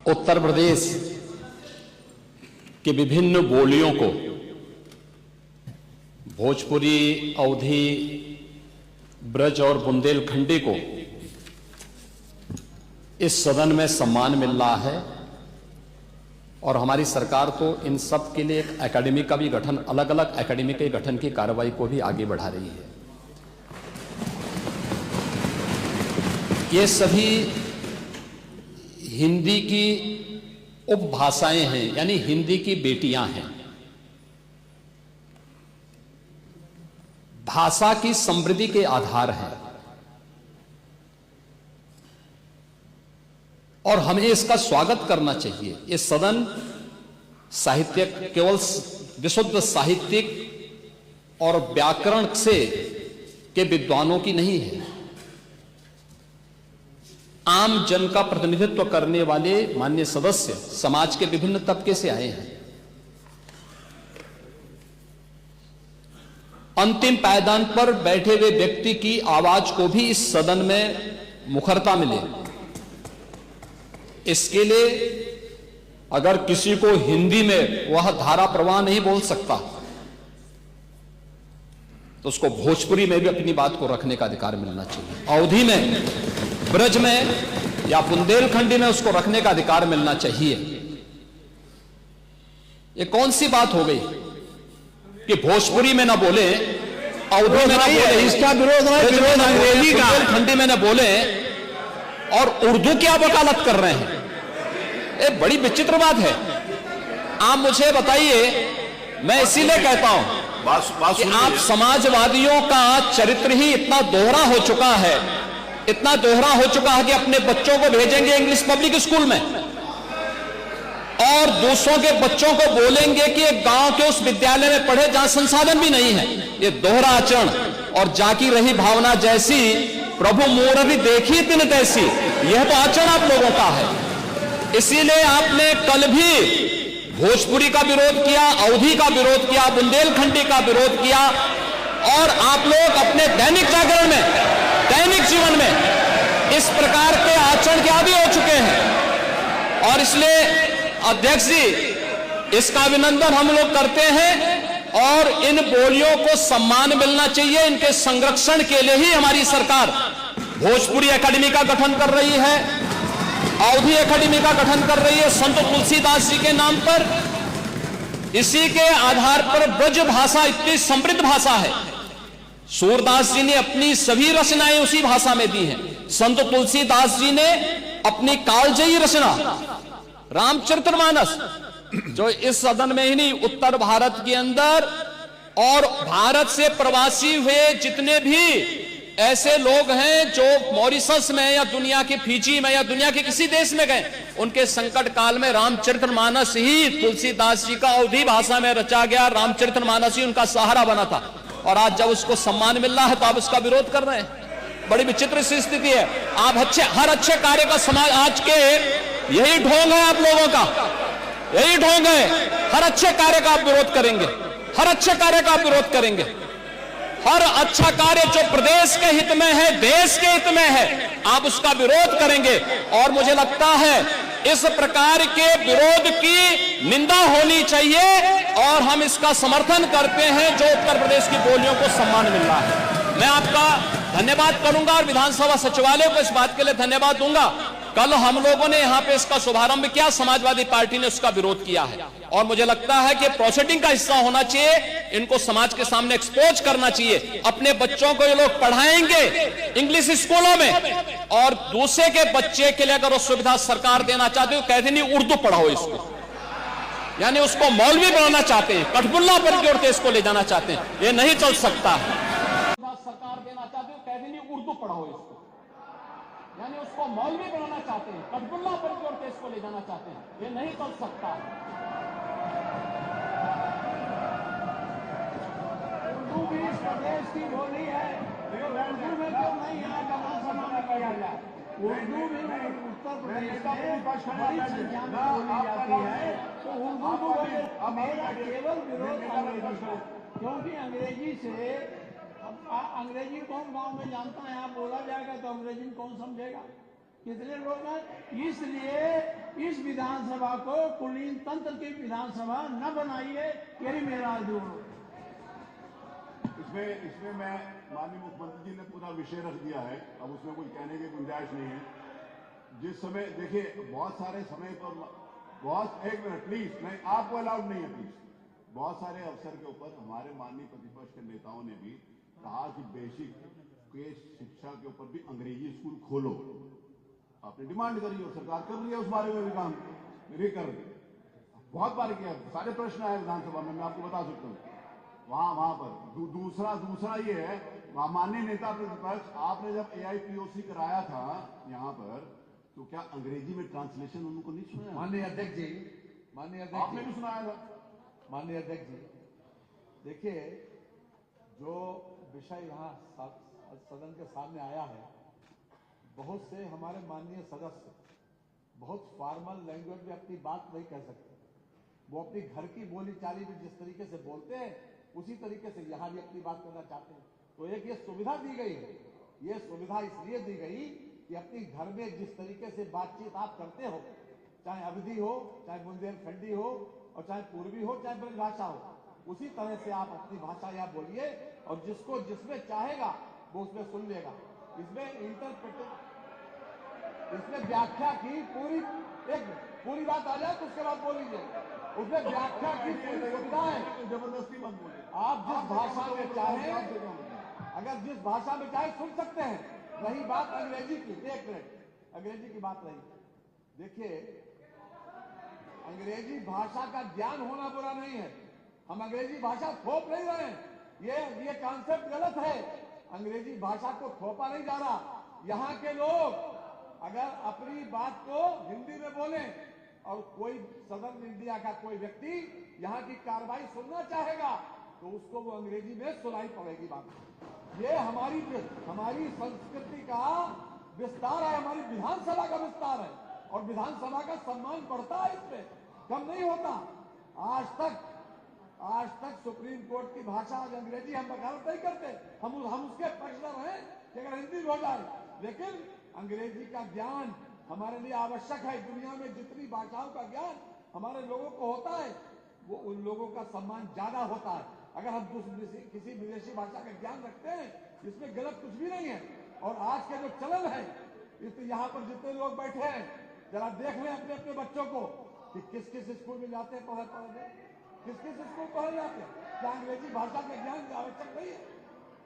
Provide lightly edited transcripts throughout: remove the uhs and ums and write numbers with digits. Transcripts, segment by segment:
उत्तर प्रदेश की विभिन्न बोलियों को, भोजपुरी, अवधी, ब्रज और बुंदेलखंडी को इस सदन में सम्मान मिल रहा है और हमारी सरकार तो इन सब के लिए एक एकेडमी का भी गठन, अलग अलग एकेडमी के गठन की कार्रवाई को भी आगे बढ़ा रही है। ये सभी हिंदी की उपभाषाएं हैं, यानी हिंदी की बेटियां हैं। भाषा की समृद्धि के आधार हैं और हमें इसका स्वागत करना चाहिए। ये सदन साहित्यिक, केवल विशुद्ध साहित्यिक और व्याकरण से के विद्वानों की नहीं है। आम जन का प्रतिनिधित्व करने वाले माननीय सदस्य समाज के विभिन्न तबके से आए हैं। अंतिम पायदान पर बैठे हुए व्यक्ति की आवाज को भी इस सदन में मुखरता मिले, इसके लिए अगर किसी को हिंदी में वह धारा प्रवाह नहीं बोल सकता तो उसको भोजपुरी में भी अपनी बात को रखने का अधिकार मिलना चाहिए। अवधी में, ब्रज में या बुंदेलखंडी में उसको रखने का अधिकार मिलना चाहिए। ये कौन सी बात हो गई कि भोजपुरी में ना बोले, अवधी में ना बोले, इसका विरोध अंग्रेजी का, बुंदेलखंडी में ना बोले और उर्दू की आप वकालत कर रहे हैं। ये बड़ी विचित्र बात है। आप मुझे बताइए, मैं इसीलिए कहता हूं कि आप समाजवादियों का चरित्र ही इतना दोहरा हो चुका है, इतना दोहरा हो चुका है कि अपने बच्चों को भेजेंगे इंग्लिश पब्लिक स्कूल में और दूसरों के बच्चों को बोलेंगे कि एक गांव के उस विद्यालय में पढ़े जहां संसाधन भी नहीं है। ये दोहरा आचरण और जाकी रही भावना जैसी प्रभु मोररी देखी तिन तैसी, यह तो आचरण आप लोगों का है। इसीलिए आपने कल भी भोजपुरी का विरोध किया, अवधी का विरोध किया, बुंदेलखंडी का विरोध किया और आप लोग अपने दैनिक जागरण में, दैनिक जीवन में इस प्रकार के आचरण के आदी हो चुके हैं। और इसलिए अध्यक्ष जी, इसका अभिनंदन हम लोग करते हैं और इन बोलियों को सम्मान मिलना चाहिए। इनके संरक्षण के लिए ही हमारी सरकार भोजपुरी एकेडमी का गठन कर रही है, अवधी एकेडमी का गठन कर रही है संत तुलसीदास जी के नाम पर। इसी के आधार पर ब्रज भाषा इतनी समृद्ध भाषा है। सूरदास जी ने अपनी सभी रचनाएं उसी भाषा में दी हैं। संत तुलसीदास जी ने अपनी कालजयी रचना रामचरितमानस, जो इस सदन में ही नहीं, उत्तर भारत के अंदर और भारत से प्रवासी हुए जितने भी ऐसे लोग हैं जो मॉरिशस में या दुनिया के फिजी में या दुनिया के किसी देश में गए, उनके संकट काल में रामचरितमानस ही तुलसीदास जी का अवधी भाषा में रचा गया रामचरितमानस ही उनका सहारा बना था। और आज जब उसको सम्मान मिल रहा है तो आप उसका विरोध कर रहे हैं। बड़ी विचित्र सी स्थिति है। आप हर अच्छे कार्य का समाज, आज के यही ढोंग है आप लोगों का, यही ढोंग है। हर अच्छे कार्य का आप विरोध करेंगे, हर अच्छे कार्य का आप विरोध करेंगे। हर अच्छा कार्य जो प्रदेश के हित में है, देश के हित में है, आप उसका विरोध करेंगे। और मुझे लगता है इस प्रकार के विरोध की निंदा होनी चाहिए और हम इसका समर्थन करते हैं जो उत्तर प्रदेश की बोलियों को सम्मान मिल रहा है। मैं आपका धन्यवाद करूंगा और विधानसभा सचिवालय को इस बात के लिए धन्यवाद दूंगा। कल हम लोगों ने यहां पे इसका शुभारंभ किया, समाजवादी पार्टी ने उसका विरोध किया है और मुझे लगता है कि प्रोसीडिंग का हिस्सा होना चाहिए। इनको समाज के सामने एक्सपोज करना चाहिए। अपने बच्चों को ये लोग पढ़ाएंगे इंग्लिश स्कूलों में और दूसरे के बच्चे के लिए अगर वो सुविधा सरकार देना चाहते हो, कहते नहीं उर्दू पढ़ाओ इसको, यानी उसको मौलवी बनाना चाहते हैं, कठपुल्ला पर जोड़ते इसको ले जाना चाहते हैं। ये नहीं चल सकता। सरकार देना चाहते हो, कहते नहीं उर्दू पढ़ाओ इसको, यानी उसको मौलवी बनाना चाहते हैं, कठपुल्ला पर जोड़ते इसको ले जाना चाहते हैं। ये नहीं चल सकता। उर्दू भी इस प्रदेश की बोली है, उर्दू में क्यों नहीं यहाँ का सम्मान किया जाए? उर्दू भी उत्तर प्रदेश में बड़ी संख्या में बोली जाती है, तो उर्दू को मेरा केवल विरोध अंग्रेजी से, क्योंकि अंग्रेजी से अंग्रेजी कौन गांव में जानता है? आप बोला जाएगा तो अंग्रेजी कौन समझेगा? कितने लोग हैं? इसलिए इस विधानसभा को कुलीन तंत्र की विधानसभा न बनाइए, यही मेरा जोर। इसमें मैं माननीय मुख्यमंत्री जी ने पूरा विषय रख दिया है, अब उसमें कुछ कहने की गुंजाइश नहीं है। जिस समय देखिए बहुत सारे समय पर एक मिनट प्लीज, नहीं आपको अलाउड नहीं है प्लीज। बहुत सारे अवसर के ऊपर हमारे माननीय प्रतिपक्ष के नेताओं ने भी कहा कि बेसिक के शिक्षा के ऊपर भी अंग्रेजी स्कूल खोलो। आपने डिमांड करी और सरकार कर रही है, उस बारे में भी काम नहीं कर रही। बहुत बार किया, सारे प्रश्न आए विधानसभा में, मैं आपको बता सकता हूँ वहां पर। दूसरा ये है, माननीय नेता प्रतिपक्ष, आपने जब AIPOC कराया था यहाँ पर, तो क्या अंग्रेजी में ट्रांसलेशन उनको नहीं सुनाया? माननीय अध्यक्ष जी, आपने भी सुनाया था। माननीय अध्यक्ष जी, देखिए जो विषय यहाँ सदन के सामने आया है, बहुत से हमारे माननीय सदस्य बहुत फॉर्मल लैंग्वेज में अपनी बात नहीं कह सकते। वो अपनी घर की बोली चाली में जिस तरीके से बोलते हैं उसी तरीके से यहाँ भी अपनी बात करना चाहते हैं। तो एक ये सुविधा दी गई है, ये सुविधा इसलिए दी गई कि अपनी घर में जिस तरीके से बातचीत आप करते हो, चाहे अवधी हो, चाहे बुंदेलखंडी हो, और चाहे पूर्वी हो, चाहे ब्रजभाषा हो, उसी तरह से आप अपनी भाषा यहाँ बोलिए और जिसको जिसमें चाहेगा वो उसमें सुन लेगा। इसमें व्याख्या की पूरी बात आ जाए तो उसके बाद बोल लीजिए। उसमें व्याख्या की पूरी सुविधा है, जबरदस्ती मत बोलिए। आप जिस भाषा में चाहें, अगर जिस भाषा में चाहे सुन सकते हैं। रही बात अंग्रेजी की, एक मिनट, अंग्रेजी की बात रही, देखिए अंग्रेजी भाषा का ज्ञान होना बुरा नहीं है, हम अंग्रेजी भाषा थोप नहीं रहे हैं, ये कॉन्सेप्ट गलत है। अंग्रेजी भाषा को थोपा नहीं जा रहा। यहाँ के लोग अगर अपनी बात को हिंदी में बोले और कोई सदर्न इंडिया का कोई व्यक्ति यहाँ की कार्रवाई सुनना चाहेगा तो उसको वो अंग्रेजी में सुनाई पड़ेगी बात। ये हमारी संस्कृति का विस्तार है, हमारी विधानसभा का विस्तार है और विधानसभा का सम्मान बढ़ता है, इसमें कम नहीं होता। आज तक सुप्रीम कोर्ट की भाषा आज अंग्रेजी हम वकालत नहीं करते, हम उसके पक्षधर हैं कि अगर हिंदी हो जाए, लेकिन अंग्रेजी का ज्ञान हमारे लिए आवश्यक है। दुनिया में जितनी भाषाओं का ज्ञान हमारे लोगों को होता है वो उन लोगों का सम्मान ज्यादा होता है। अगर हम किसी विदेशी भाषा का ज्ञान रखते हैं इसमें गलत कुछ भी नहीं है। और आज के जो चलन है, यहाँ पर जितने लोग बैठे हैं जरा देख लें अपने अपने बच्चों को कि किस किस स्कूल में जाते हैं पढ़ने, किस किस स्कूल पढ़ने जाते हैं। क्या अंग्रेजी भाषा का ज्ञान आवश्यक नहीं है?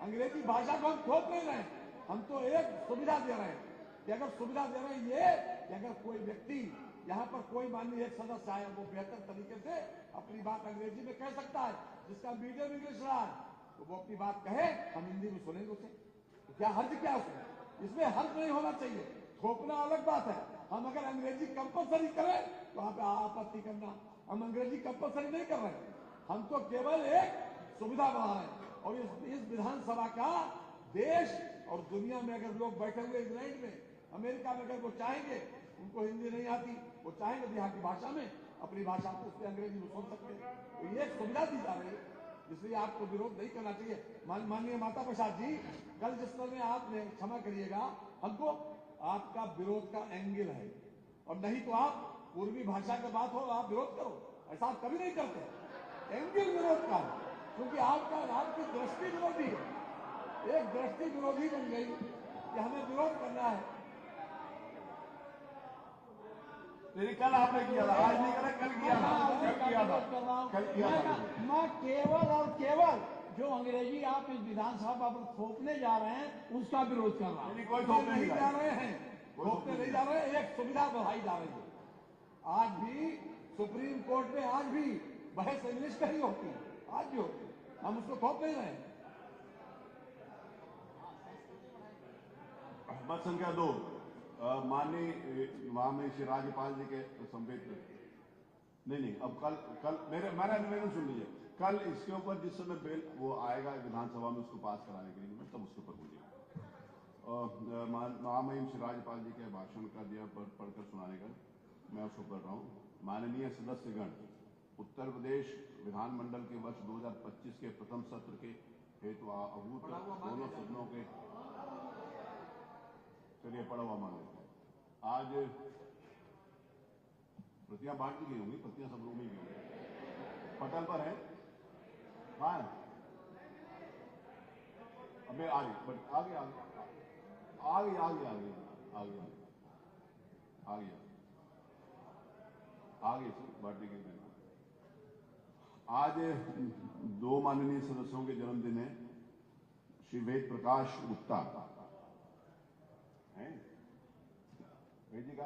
अंग्रेजी भाषा को हम थोप नहीं रहे, हम तो एक सुविधा दे रहे हैं कि अगर सुविधा दे रहे हैं ये कि अगर कोई व्यक्ति यहाँ पर कोई माननीय एक सदस्य आए वो बेहतर तरीके से अपनी बात अंग्रेजी में कह सकता है, जिसका मीडियम इंग्लिश रहा है तो वो अपनी बात कहे, हम हिंदी में सुनेंगे उसे। तो क्या हर्ज क्या उसमें? इसमें हर्ज नहीं होना चाहिए। थोपना अलग बात है। हम अगर अंग्रेजी कंपलसरी करें तो वहां पे आपत्ति करना, हम अंग्रेजी कंपलसरी नहीं कर रहे हैं, हम तो केवल एक सुविधा बढ़ा रहे हैं। और इस विधानसभा का देश और दुनिया में अगर लोग बैठे हुए इंग्लैंड में, अमेरिका में अगर वो चाहेंगे, उनको हिंदी नहीं आती, वो चाहेंगे तो यहाँ की भाषा में अपनी भाषा को उसमें अंग्रेजी में सुन सकते हैं। तो ये एक सुविधा दी जा रही है, इसलिए आपको विरोध नहीं करना चाहिए। माननीय माता प्रसाद जी, कल जिस तरह में आपने, क्षमा करिएगा, हमको आपका विरोध का एंगल है और नहीं तो आप पूर्वी भाषा की बात हो आप विरोध करो, ऐसा आप कभी नहीं करते। एंगल विरोध का है क्योंकि आपकी दृष्टि विरोधी है, एक दृष्टि विरोधी बन गई कि हमें विरोध करना है। लेकिन कल आपने किया था, आज नहीं करा, कल किया था, कल किया था। मैं केवल और केवल जो अंग्रेजी आप इस विधानसभा पर थोपने जा रहे हैं उसका विरोध कर रहा हूं। कोई थोपने नहीं जा रहे हैं, थोपने नहीं जा रहे हैं, एक सुविधा बढ़ाई जा रही है। आज भी सुप्रीम कोर्ट में आज भी बहस इंग्लिश का ही होती है, आज भी होती है, हम उसको थोप नहीं रहे हैं। मत संख्या 2, माननीय वहां में श्री राज्यपाल जी के संवेद नहीं, अब कल मेरा निवेदन सुन लीजिए। कल इसके ऊपर जिस समय बिल वो आएगा विधानसभा में उसको पास कराने के लिए, तब उसके ऊपर बोलिए। महामहिम श्री राज्यपाल जी के भाषण का दिया पढ़कर सुनाने का मैं उसको कर रहा हूँ। माननीय सदस्यगण, उत्तर प्रदेश विधानमंडल के वर्ष 2025 के प्रथम सत्र के हेतु आहूत दोनों सदनों के, चलिए पढ़ा हुआ मान लेते हैं। आज प्रतियां बांट दी गई होंगी, प्रतियां सब रूम में गई होंगी, पटल पर है, हाँ अबे आ गई, बट आगे आगे आगे आगे आगे आगे आगे आगे बांट दी गई। आज दो माननीय सदस्यों के जन्मदिन है। श्री वेद प्रकाश गुप्ता हैं, वेद जी का